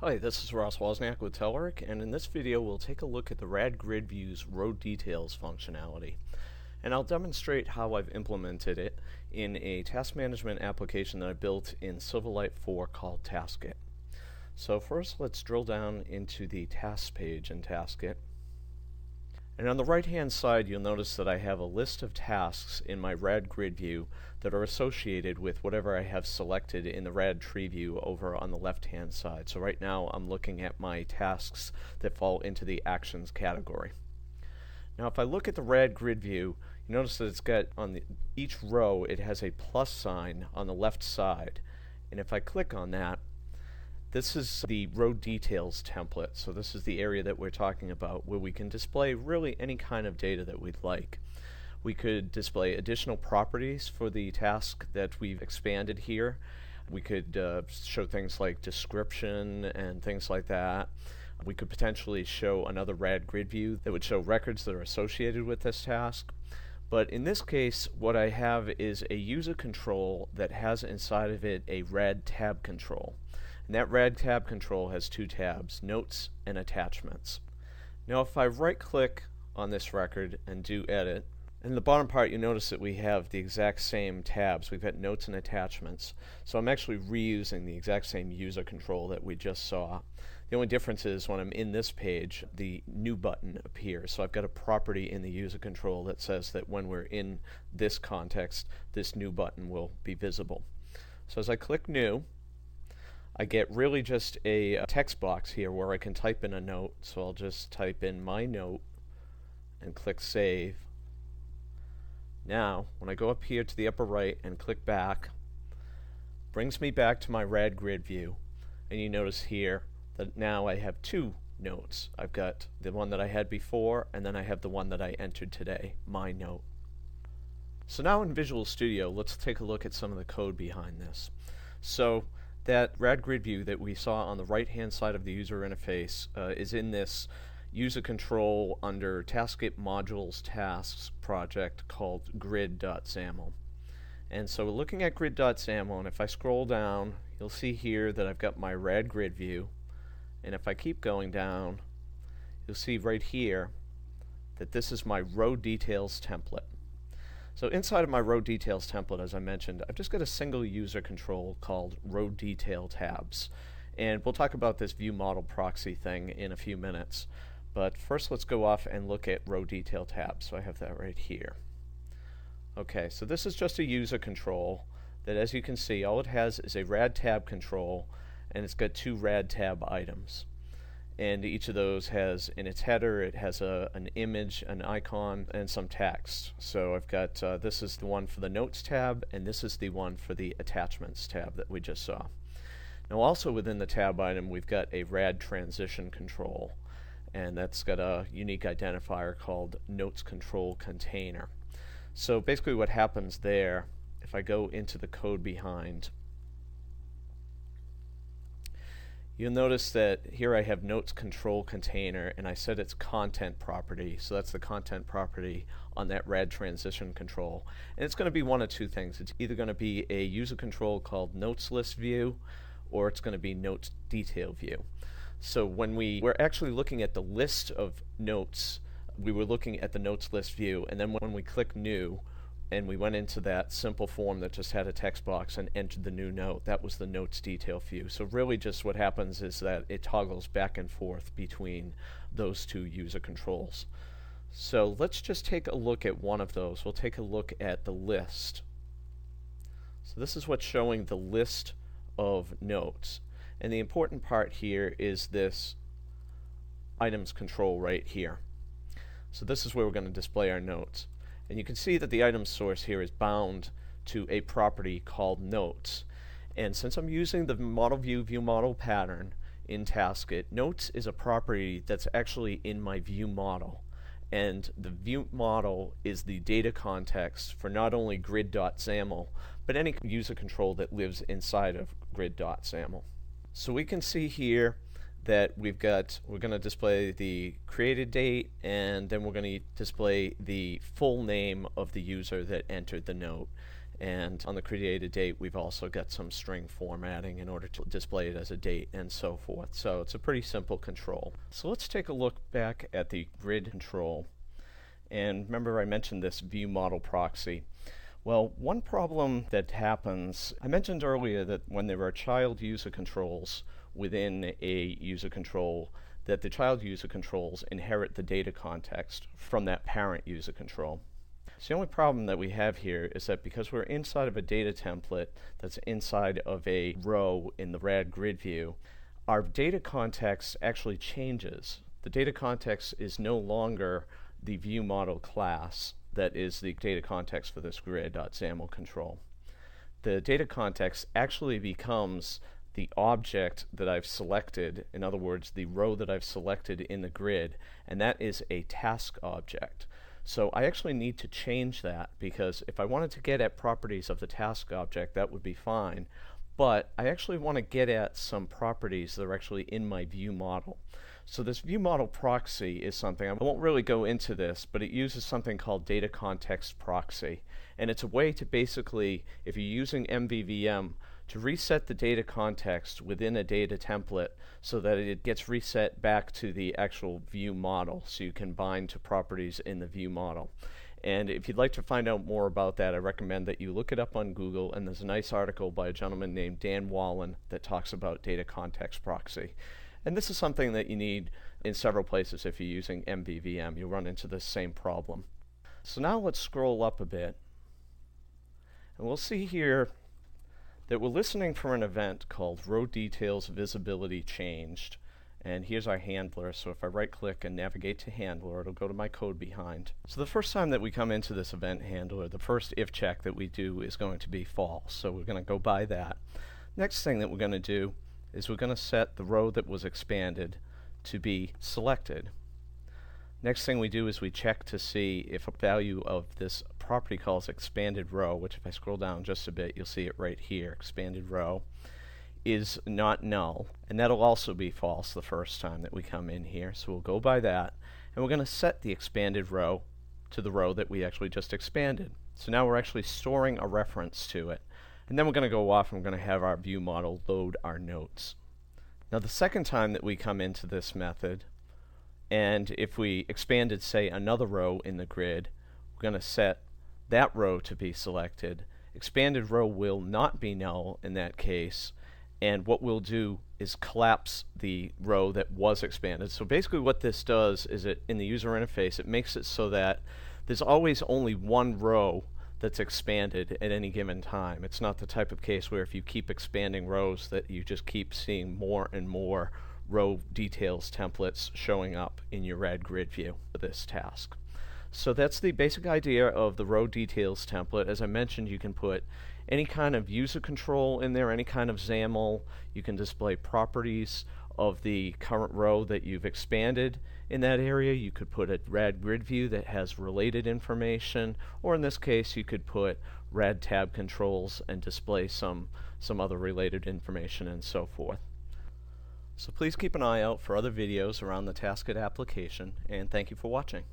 Hi, this is Ross Wozniak with Telerik, and in this video we'll take a look at the RAD Grid View's Row Details functionality. And I'll demonstrate how I've implemented it in a task management application that I built in Silverlight 4 called Taskit. So first let's drill down into the tasks page in Taskit. And on the right hand side you'll notice that I have a list of tasks in my RAD Grid View that are associated with whatever I have selected in the RAD Tree View over on the left hand side. So right now I'm looking at my tasks that fall into the Actions category. Now if I look at the RAD Grid View, you notice that it's got on each row it has a plus sign on the left side, and if I click on that, this is the row details template. So this is the area that we're talking about where we can display really any kind of data that we'd like. We could display additional properties for the task that we've expanded here. We could show things like description and things like that. We could potentially show another RAD grid view that would show records that are associated with this task. But in this case, what I have is a user control that has inside of it a RAD tab control. And that RAD tab control has two tabs, Notes and Attachments. Now if I right click on this record and do edit, in the bottom part you notice that we have the exact same tabs. We've got Notes and Attachments. So I'm actually reusing the exact same user control that we just saw. The only difference is when I'm in this page, the new button appears. So I've got a property in the user control that says that when we're in this context, this new button will be visible. So as I click New, I get really just a text box here where I can type in a note. So I'll just type in my note and click Save. Now, when I go up here to the upper right and click back, brings me back to my RAD grid view. And you notice here that now I have two notes. I've got the one that I had before, and then I have the one that I entered today, my note. So now in Visual Studio, let's take a look at some of the code behind this. So that RAD grid view that we saw on the right hand side of the user interface is in this user control under Taskit Modules Tasks project called grid.xaml. And so we're looking at grid.xaml, and if I scroll down, you'll see here that I've got my RAD grid view. And if I keep going down, you'll see right here that this is my row details template. So inside of my row details template, as I mentioned, I've just got a single user control called row detail tabs. And we'll talk about this view model proxy thing in a few minutes. But first let's go off and look at row detail tabs. So I have that right here. Okay, so this is just a user control that, as you can see, all it has is a RAD tab control, and it's got two RAD tab items. And each of those has, in its header, it has an image, an icon, and some text. So I've got, this is the one for the Notes tab, and this is the one for the Attachments tab that we just saw. Now also within the tab item, we've got a RAD transition control, and that's got a unique identifier called Notes Control Container. So basically what happens there, if I go into the code behind, you'll notice that here I have Notes Control Container, and I set its content property. So that's the content property on that RAD transition control. And it's going to be one of two things. It's either going to be a user control called Notes List View, or it's going to be Notes Detail View. So when we were actually looking at the list of notes, we were looking at the Notes List View, and then when we click New, and we went into that simple form that just had a text box and entered the new note, that was the Notes Detail View. So really just what happens is that it toggles back and forth between those two user controls. So let's just take a look at one of those. We'll take a look at the list. So this is what's showing the list of notes. And the important part here is this items control right here. So this is where we're going to display our notes. And you can see that the item source here is bound to a property called Notes. And since I'm using the model view model pattern in Taskit, Notes is a property that's actually in my view model. And the view model is the data context for not only grid.xaml, but any user control that lives inside of grid.xaml. So we can see here that we're going to display the created date, and then we're going to display the full name of the user that entered the note. and on the created date we've also got some string formatting in order to display it as a date and so forth. So it's a pretty simple control. So let's take a look back at the grid control. And remember I mentioned this view model proxy. Well, one problem that happens, I mentioned earlier that when there are child user controls within a user control, that the child user controls inherit the data context from that parent user control. So the only problem that we have here is that because we're inside of a data template that's inside of a row in the RAD grid view, our data context actually changes. The data context is no longer the view model class that is the data context for this grid.xaml control. The data context actually becomes the object that I've selected, in other words, the row that I've selected in the grid, and that is a task object. So I actually need to change that, because if I wanted to get at properties of the task object, that would be fine, but I actually want to get at some properties that are actually in my view model. So this view model proxy is something, I won't really go into this, but it uses something called data context proxy. And it's a way to basically, if you're using MVVM, to reset the data context within a data template so that it gets reset back to the actual view model, so you can bind to properties in the view model. And if you'd like to find out more about that, I recommend that you look it up on Google, and there's a nice article by a gentleman named Dan Wallen that talks about data context proxy. And this is something that you need in several places if you're using MVVM. You'll run into this same problem. So now let's scroll up a bit, and we'll see here that we're listening for an event called row details visibility changed. And here's our handler, so if I right click and navigate to handler, it'll go to my code behind. So the first time that we come into this event handler, the first if check that we do is going to be false, so we're going to go by that. Next thing that we're going to do is we're going to set the row that was expanded to be selected. Next thing we do is we check to see if a value of this property calls expanded row, which if I scroll down just a bit, you'll see it right here, expanded row, is not null. And that'll also be false the first time that we come in here. So we'll go by that, and we're going to set the expanded row to the row that we actually just expanded. So now we're actually storing a reference to it. And then we're going to go off and we're going to have our view model load our notes. Now the second time that we come into this method, and if we expanded, say, another row in the grid, we're going to set that row to be selected. Expanded row will not be null in that case, and what we'll do is collapse the row that was expanded. So basically what this does is it, in the user interface, it makes it so that there's always only one row that's expanded at any given time. It's not the type of case where if you keep expanding rows that you just keep seeing more and more row details templates showing up in your RAD grid view for this task. So that's the basic idea of the row details template. As I mentioned, you can put any kind of user control in there, any kind of XAML. You can display properties of the current row that you've expanded in that area. You could put a RAD grid view that has related information, or in this case you could put RAD tab controls and display some other related information and so forth. So please keep an eye out for other videos around the Taskit application, and thank you for watching.